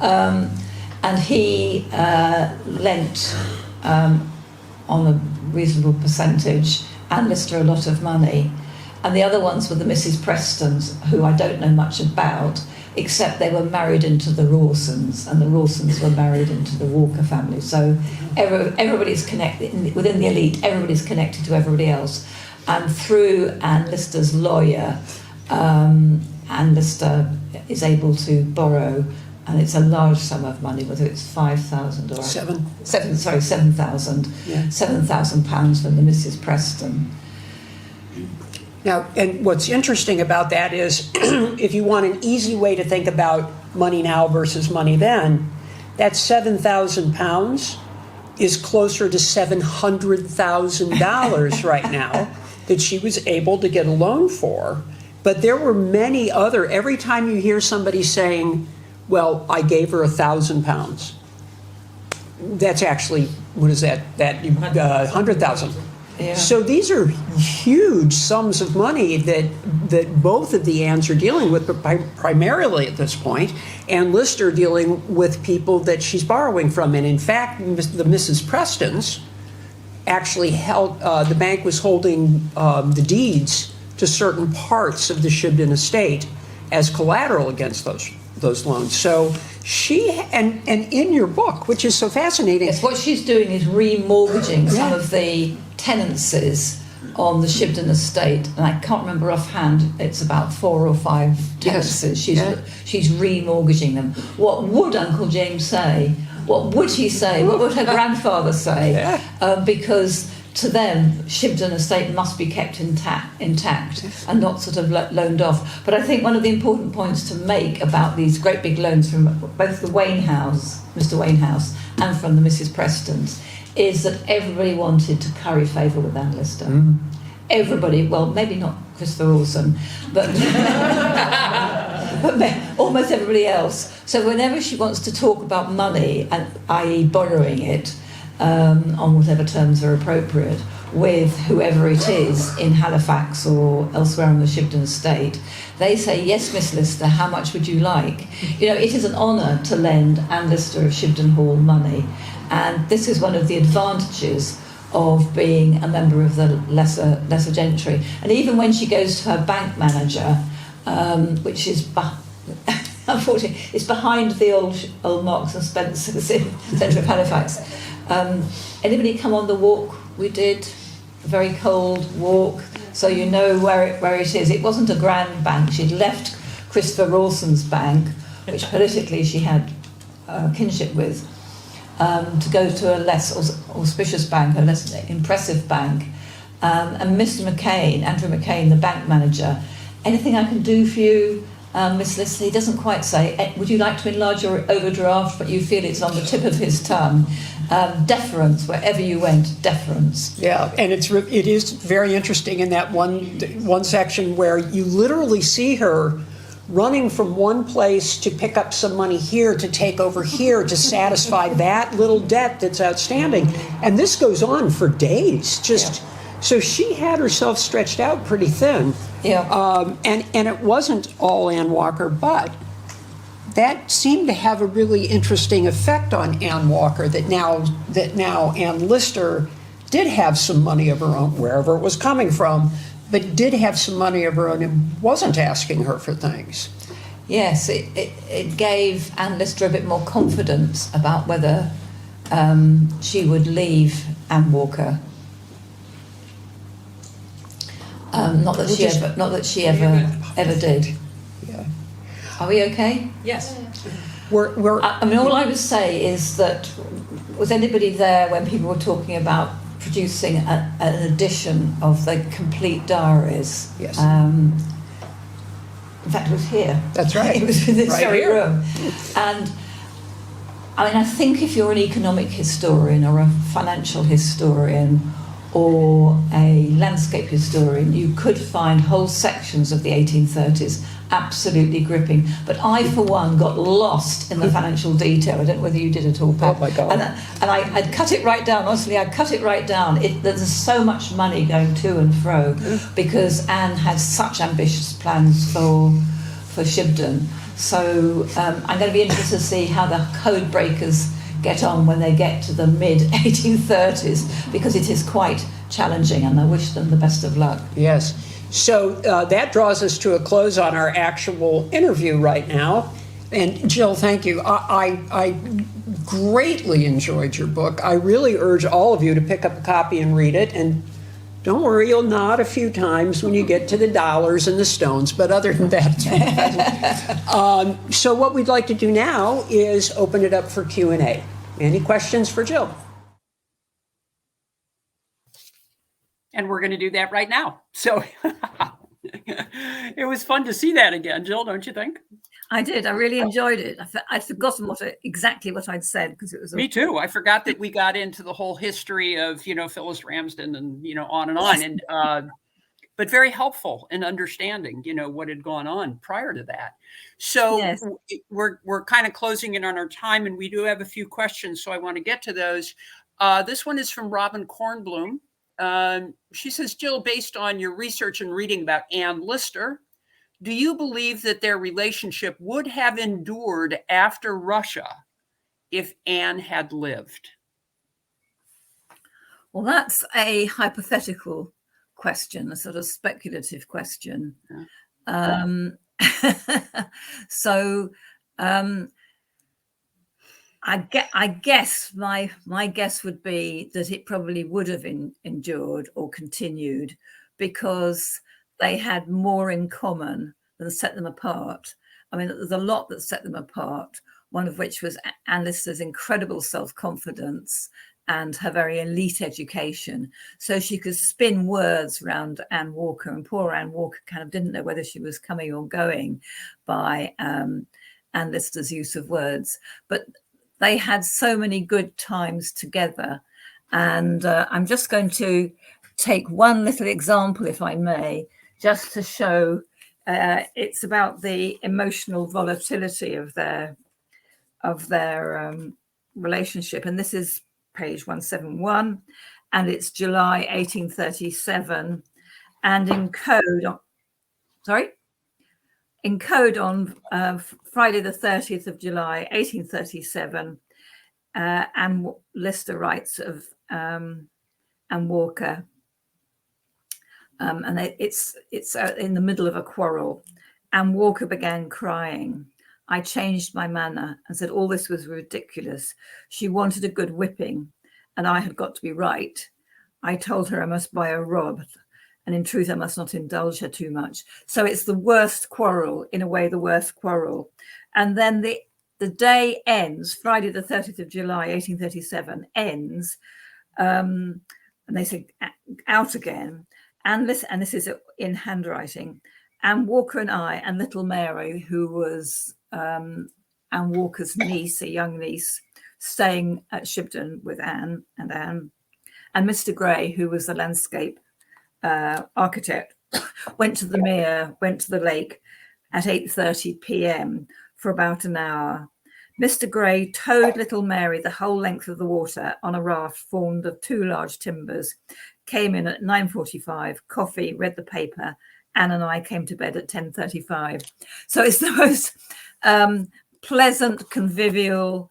And he lent, on a reasonable percentage, Anne Lister a lot of money. And the other ones were the Mrs. Prestons, who I don't know much about, except they were married into the Rawsons, and the Rawsons were married into the Walker family. So everybody's connected, within the elite, everybody's connected to everybody else. And through Anne Lister's lawyer, Anne Lister is able to borrow, and it's a large sum of money, whether it's 5,000 or... £7,000. Yeah. £7,000 from the Mrs. Preston. Now, and what's interesting about that is, if you want an easy way to think about money now versus money then, that £7,000 is closer to $700,000 right now that she was able to get a loan for. But there were many other, every time you hear somebody saying, well, I gave her £1,000, that's actually, what is that? 100,000. Yeah. So these are huge sums of money that both of the Anns are dealing with, but primarily at this point, Anne Lister dealing with people that she's borrowing from. And in fact, the Mrs. Prestons actually held, the bank was holding the deeds to certain parts of the Shibden estate as collateral against those loans. So she, and in your book, which is so fascinating. Yes, what she's doing is remortgaging some of the tenancies on the Shibden estate, and I can't remember offhand, it's about 4 or 5 tenancies. She's remortgaging them. What would Uncle James say? What would he say? What would her grandfather say? Because to them, Shibden estate must be kept intact and not sort of loaned off. But I think one of the important points to make about these great big loans from both the Wayne House, Mr. Wayne House, and from the Mrs. Prestons, is that everybody wanted to curry favour with Anne Lister. Everybody, well, maybe not Christopher Orson, but, but almost everybody else. So whenever she wants to talk about money, and i.e. borrowing it, on whatever terms are appropriate, with whoever it is in Halifax or elsewhere on the Shibden estate, they say, yes, Miss Lister, how much would you like? You know, it is an honour to lend Anne Lister of Shibden Hall money, and this is one of the advantages of being a member of the lesser gentry. And even when she goes to her bank manager, which is unfortunately, it's behind the old Marks and Spencer's in the centre of Halifax. Anybody come on the walk we did? A very cold walk, so you know where it is. It wasn't a grand bank. She'd left Christopher Rawson's bank, which politically she had kinship with, to go to a less auspicious bank, a less impressive bank. And Mr. McCain, Andrew McCain, the bank manager, anything I can do for you, Miss Lister? He doesn't quite say, would you like to enlarge your overdraft, but you feel it's on the tip of his tongue. Deference, wherever you went, deference. Yeah, and it is very interesting in that one section where you literally see her running from one place to pick up some money here, to take over here, to satisfy that little debt that's outstanding. And this goes on for days, So she had herself stretched out pretty thin. Yeah. And it wasn't all Ann Walker, but that seemed to have a really interesting effect on Ann Walker, that now Ann Lister did have some money of her own, wherever it was coming from, but did have some money of her own and wasn't asking her for things. Yes, it gave Ann Lister a bit more confidence about whether she would leave Ann Walker. Not that she ever did. Yeah. Are we okay? Yes. I mean, all I would say is that, was anybody there when people were talking about producing an edition of the complete diaries? Yes. In fact, it was here. That's right. It was in this Right very here. room. And I mean, I think if you're an economic historian or a financial historian or a landscape historian, you could find whole sections of the 1830s absolutely gripping. But I, for one, got lost in the financial detail. I don't know whether you did at all, Pat. Oh, my God. And I'd cut it right down. Honestly, I'd cut it right down. There's so much money going to and fro because Anne had such ambitious plans for Shibden. So I'm going to be interested to see how the code breakers get on when they get to the mid-1830s, because it is quite challenging, and I wish them the best of luck. Yes. So that draws us to a close on our actual interview right now. And Jill, thank you. I greatly enjoyed your book. I really urge all of you to pick up a copy and read it. And don't worry, you'll nod a few times when you get to the dollars and the stones. But other than that, it's really fun. So what we'd like to do now is open it up for Q&A. Any questions for Jill? And we're going to do that right now. So it was fun to see that again, Jill, don't you think? I did. I really enjoyed it. I'd forgotten exactly what I'd said, because it was. Me too. I forgot that we got into the whole history of, Phyllis Ramsden and, on and on. And, but very helpful in understanding, what had gone on prior to that. So Yes. we're kind of closing in on our time, and we do have a few questions. So I want to get to those. This one is from Robin Kornblum. She says, Jill, based on your research and reading about Anne Lister, do you believe that their relationship would have endured after Russia if Anne had lived? Well, that's a hypothetical question, a sort of speculative question. So I I guess my guess would be that it probably would have endured or continued because they had more in common than set them apart. I mean, there's a lot that set them apart, one of which was Anne Lister's incredible self-confidence and her very elite education. So she could spin words around Anne Walker, and poor Anne Walker kind of didn't know whether she was coming or going by Anne Lister's use of words. But they had so many good times together. And I'm just going to take one little example, if I may, just to show it's about the emotional volatility of their relationship. And this is page 171, and it's July 1837. And in code on Friday the 30th of July 1837, Anne Lister writes of Anne Walker, and it's in the middle of a quarrel. Anne Walker began crying. I changed my manner and said all this was ridiculous. She wanted a good whipping, and I had got to be right. I told her I must buy a rod, and in truth I must not indulge her too much. So it's the worst quarrel, in a way, the worst quarrel. And then the day ends, Friday the 30th of July, 1837 ends, and they say out again. And this is in handwriting. Anne Walker and I, and little Mary, who was Anne Walker's niece, a young niece, staying at Shibden with Anne, and Mr. Gray, who was the landscape architect, went to the mere, went to the lake at 8:30 p.m. for about an hour. Mr. Gray towed little Mary the whole length of the water on a raft formed of two large timbers, came in at 9:45, coffee, read the paper. Anne and I came to bed at 10:35. So it's the most pleasant, convivial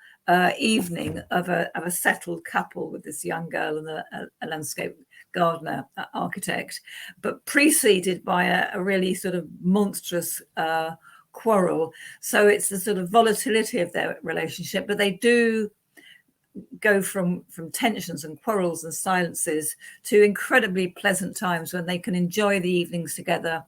evening of a settled couple with this young girl and a landscape gardener, architect, but preceded by a really sort of monstrous quarrel. So it's the sort of volatility of their relationship, but they do go from tensions and quarrels and silences to incredibly pleasant times when they can enjoy the evenings together,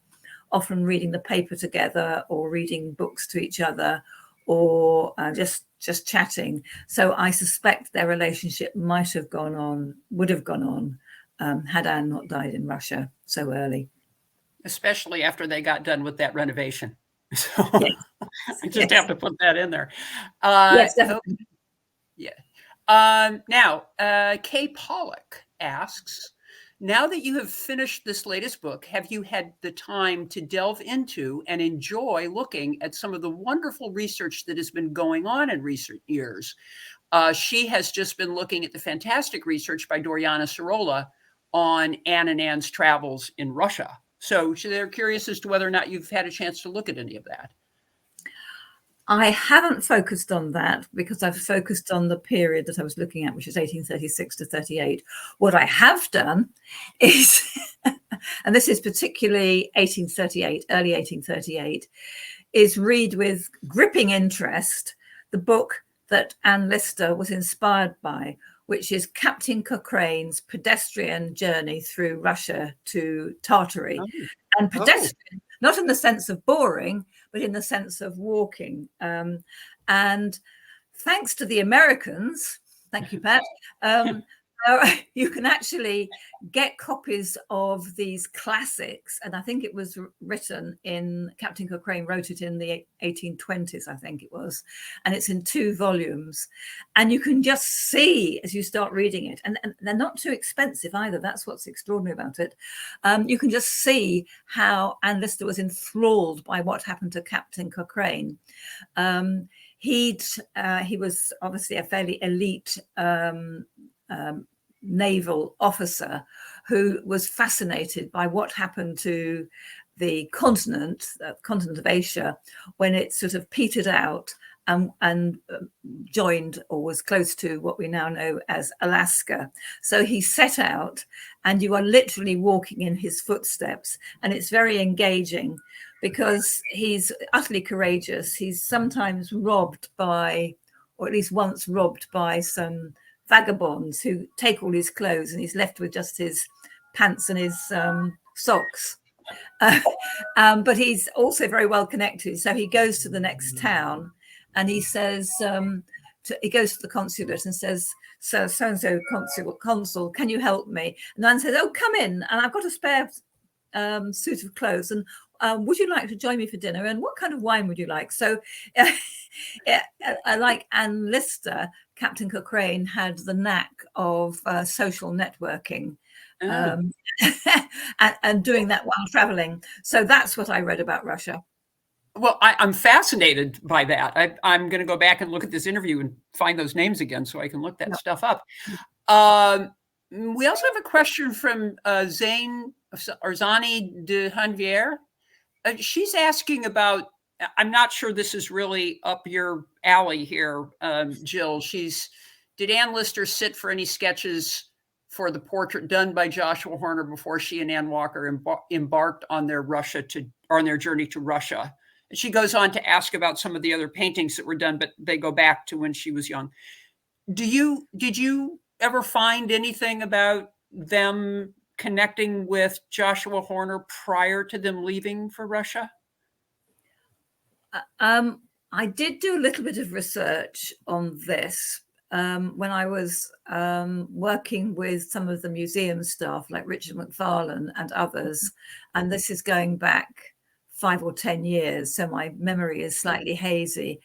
often reading the paper together or reading books to each other, or just chatting. So I suspect their relationship might have gone on, would have gone on, had Anne not died in Russia so early. Especially after they got done with that renovation. So Yes. I just have to put that in there. Yes, definitely. Yeah. Now, Kay Pollock asks, now that you have finished this latest book, have you had the time to delve into and enjoy looking at some of the wonderful research that has been going on in recent years? She has just been looking at the fantastic research by Doriana Sorolla on Anne and Anne's travels in Russia. So they're curious as to whether or not you've had a chance to look at any of that. I haven't focused on that because I've focused on the period that I was looking at, which is 1836 to 38. What I have done is, and this is particularly 1838, early 1838, is read with gripping interest the book that Anne Lister was inspired by, which is Captain Cochrane's pedestrian journey through Russia to Tartary. Oh. And pedestrian, not in the sense of boring, but in the sense of walking. And thanks to the Americans, thank you, Pat, you can actually get copies of these classics. And I think it was written in, Captain Cochrane wrote it in the 1820s, I think it was. And it's in 2 volumes. And you can just see as you start reading it, and they're not too expensive either. That's what's extraordinary about it. You can just see how Anne Lister was enthralled by what happened to Captain Cochrane. He was obviously a fairly elite naval officer who was fascinated by what happened to the continent of Asia when it sort of petered out and joined or was close to what we now know as Alaska. So he set out, and you are literally walking in his footsteps, and it's very engaging because he's utterly courageous. He's sometimes robbed by or at least once robbed by some vagabonds who take all his clothes, and he's left with just his pants and his socks. But he's also very well connected. So he goes to the next town and he says, he goes to the consulate and says, so-and-so consul, can you help me? And the man says, oh, come in. And I've got a spare suit of clothes. And would you like to join me for dinner? And what kind of wine would you like? So like Anne Lister, Captain Cochrane had the knack of social networking. And doing that while traveling. So that's what I read about Russia. Well, I'm fascinated by that. I'm going to go back and look at this interview and find those names again so I can look that stuff up. We also have a question from Zane Arzani de Hanvier. She's asking about, I'm not sure this is really up your alley here, Jill. Did Anne Lister sit for any sketches for the portrait done by Joshua Horner before she and Anne Walker embarked on their journey to Russia? And she goes on to ask about some of the other paintings that were done, but they go back to when she was young. Did you ever find anything about them connecting with Joshua Horner prior to them leaving for Russia? I did do a little bit of research on this when I was working with some of the museum staff like Richard McFarlane and others. And this is going back 5 or 10 years. So my memory is slightly hazy.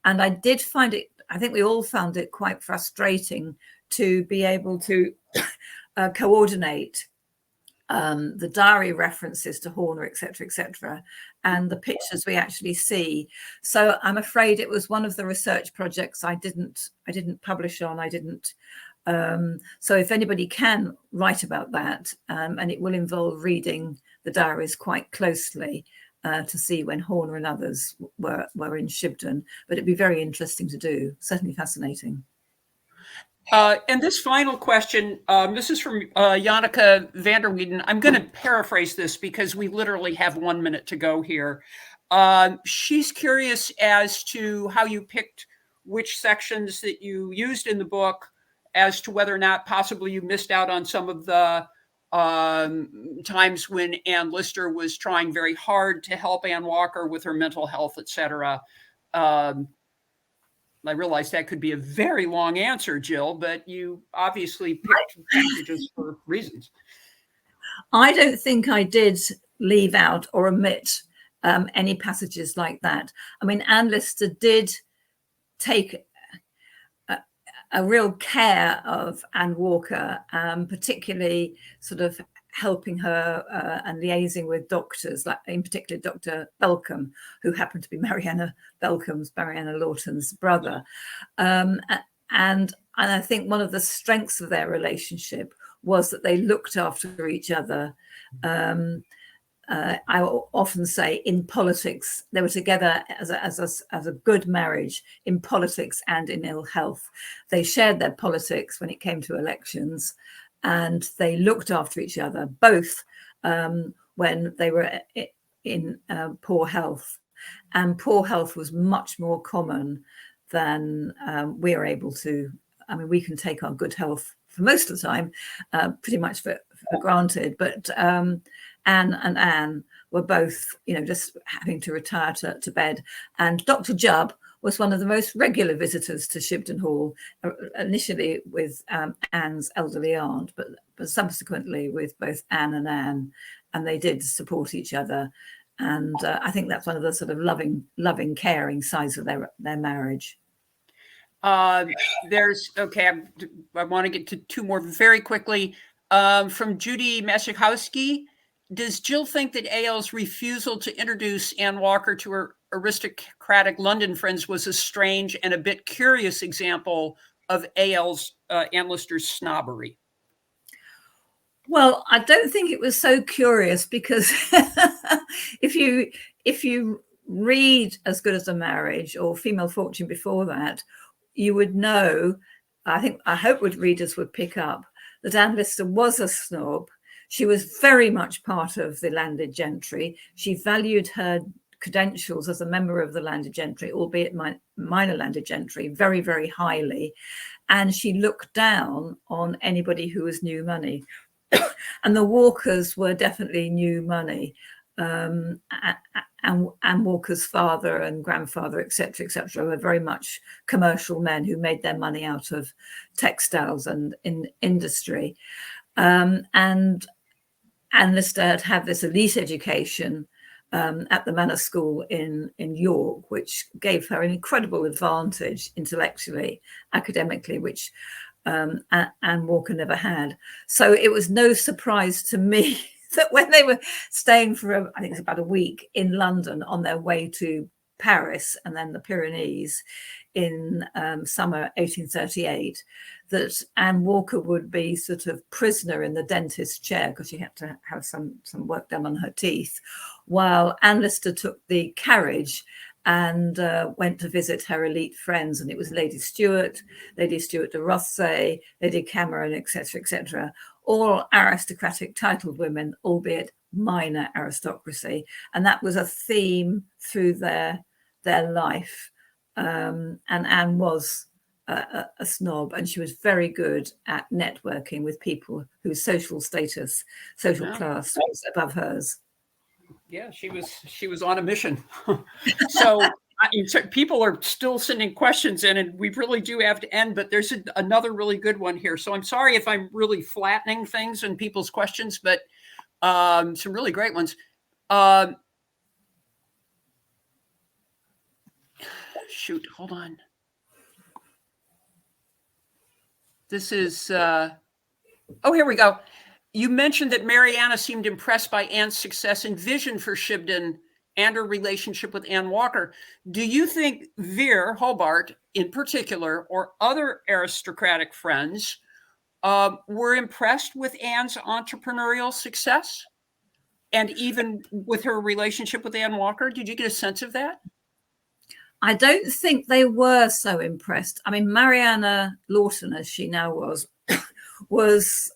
And I did find it, I think we all found it quite frustrating to be able to coordinate the diary references to Horner, etc., and the pictures we actually see. So I'm afraid it was one of the research projects I didn't publish on. So if anybody can write about that, and it will involve reading the diaries quite closely to see when Horner and others were in Shibden, but it'd be very interesting to do. Certainly fascinating. And this final question, this is from Janneke van der Weeden. I'm going to paraphrase this because we literally have 1 minute to go here. She's curious as to how you picked which sections that you used in the book, as to whether or not possibly you missed out on some of the times when Anne Lister was trying very hard to help Anne Walker with her mental health, etc. I realize that could be a very long answer, Jill, but you obviously picked passages for reasons. I don't think I did leave out or omit any passages like that. I mean, Anne Lister did take a real care of Anne Walker, particularly sort of helping her and liaising with doctors, like in particular Dr. Belcombe, who happened to be Mariana Lawton's brother. And I think one of the strengths of their relationship was that they looked after each other. I often say in politics, they were together as a good marriage in politics and in ill health. They shared their politics when it came to elections, and they looked after each other, both when they were in poor health. And poor health was much more common than we are able to. I mean, we can take our good health for most of the time pretty much for granted. But Anne and Anne were both, just having to retire to bed. And Dr. Jubb was one of the most regular visitors to Shibden Hall, initially with Anne's elderly aunt, but subsequently with both Anne and Anne, and they did support each other. And I think that's one of the sort of loving, caring sides of their marriage. I want to get to two more very quickly. From Judy Mashikowski, does Jill think that A.L.'s refusal to introduce Anne Walker to her aristocratic London friends was a strange and a bit curious example of Anne Lister's snobbery? Well, I don't think it was so curious, because if you read As Good as a Marriage or Female Fortune before that, you would know, I hope readers would pick up, that Anne Lister was a snob. She was very much part of the landed gentry. She valued her credentials as a member of the landed gentry, albeit minor landed gentry, very, very highly. And she looked down on anybody who was new money. And the Walkers were definitely new money. And Walker's father and grandfather, etc., were very much commercial men who made their money out of textiles and in industry. And Lister had this elite education at the Manor School in York, which gave her an incredible advantage intellectually, academically, which Anne Walker never had. So it was no surprise to me that when they were staying for, I think it's about a week in London on their way to Paris and then the Pyrenees in summer 1838, that Anne Walker would be sort of prisoner in the dentist's chair because she had to have some work done on her teeth, while Anne Lister took the carriage and went to visit her elite friends. And it was Lady Stuart de Rothesay, Lady Cameron, etc., all aristocratic titled women, albeit minor aristocracy. And that was a theme through their life. And Anne was a snob, and she was very good at networking with people whose social status, social class was above hers. Yeah, she was on a mission. So people are still sending questions in, and we really do have to end, but there's another really good one here. So I'm sorry if I'm really flattening things in people's questions, but some really great ones. Shoot, hold on. This is, oh, here we go. You mentioned that Mariana seemed impressed by Anne's success and vision for Shibden and her relationship with Anne Walker. Do you think Vere Hobart in particular, or other aristocratic friends, were impressed with Anne's entrepreneurial success and even with her relationship with Anne Walker? Did you get a sense of that? I don't think they were so impressed. I mean, Mariana Lawton, as she now was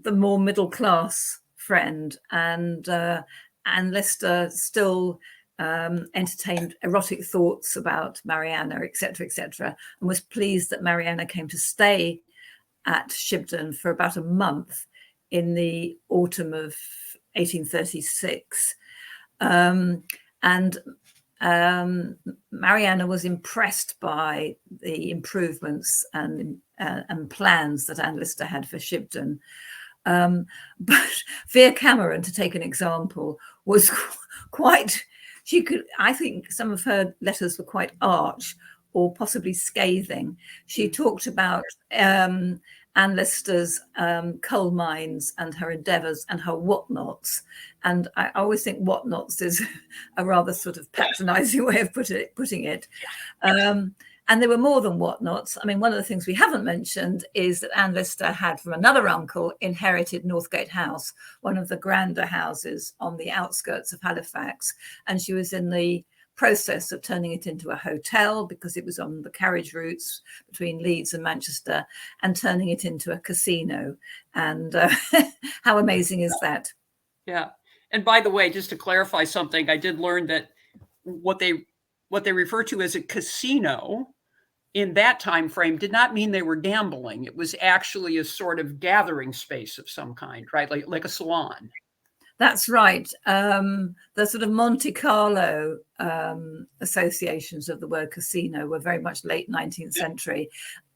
the more middle class friend, and Lister still entertained erotic thoughts about Mariana, etc., and was pleased that Mariana came to stay at Shibden for about a month in the autumn of 1836. Mariana was impressed by the improvements and plans that Anne Lister had for Shibden. But Vere Cameron, to take an example, was I think some of her letters were quite arch or possibly scathing. She talked about Anne Lister's coal mines and her endeavours and her whatnots. And I always think whatnots is a rather sort of patronising way of putting it. And there were more than whatnots. I mean, one of the things we haven't mentioned is that Anne Lister had, from another uncle, inherited Northgate House, one of the grander houses on the outskirts of Halifax. And she was in the process of turning it into a hotel because it was on the carriage routes between Leeds and Manchester, and turning it into a casino. And how amazing is that? Yeah. And by the way, just to clarify something, I did learn that what they refer to as a casino in that time frame did not mean they were gambling. It was actually a sort of gathering space of some kind, right? Like a salon. That's right. The sort of Monte Carlo associations of the word casino were very much late 19th century.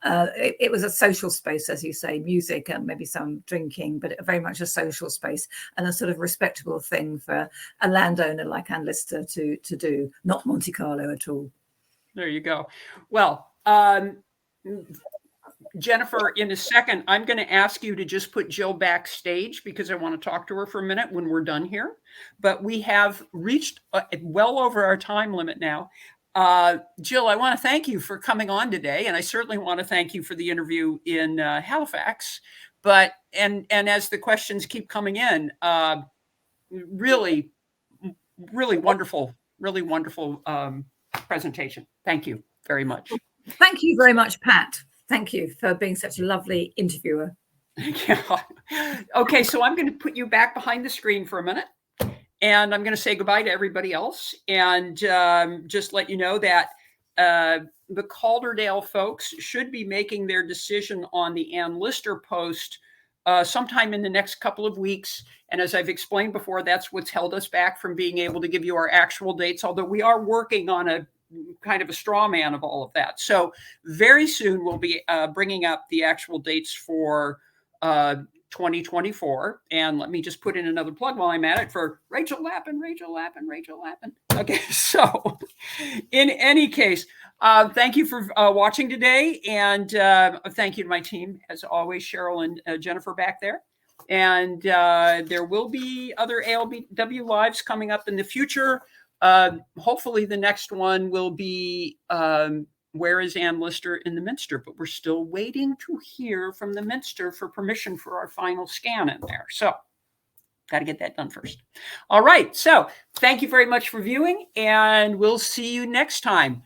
It was a social space, as you say, music and maybe some drinking, but very much a social space and a sort of respectable thing for a landowner like Anne Lister to do, not Monte Carlo at all. There you go. Well, Jennifer, in a second, I'm going to ask you to just put Jill backstage because I want to talk to her for a minute when we're done here. But we have reached well over our time limit now. Jill, I want to thank you for coming on today, and I certainly want to thank you for the interview in Halifax. But and as the questions keep coming in, really wonderful presentation. Thank you very much. Thank you very much, Pat. Thank you for being such a lovely interviewer. Yeah. Okay, so I'm going to put you back behind the screen for a minute. And I'm going to say goodbye to everybody else and just let you know that the Calderdale folks should be making their decision on the Ann Lister post sometime in the next couple of weeks. And as I've explained before, that's what's held us back from being able to give you our actual dates, although we are working on a kind of a straw man of all of that. So very soon we'll be bringing up the actual dates for 2024. And let me just put in another plug while I'm at it for Rachel Lappin. Okay, so in any case, thank you for watching today. And thank you to my team, as always, Cheryl and Jennifer back there. And there will be other ALBW lives coming up in the future. Hopefully the next one will be where is Ann Lister in the Minster? But we're still waiting to hear from the Minster for permission for our final scan in there. So got to get that done first. All right. So thank you very much for viewing, and we'll see you next time.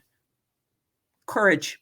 Courage.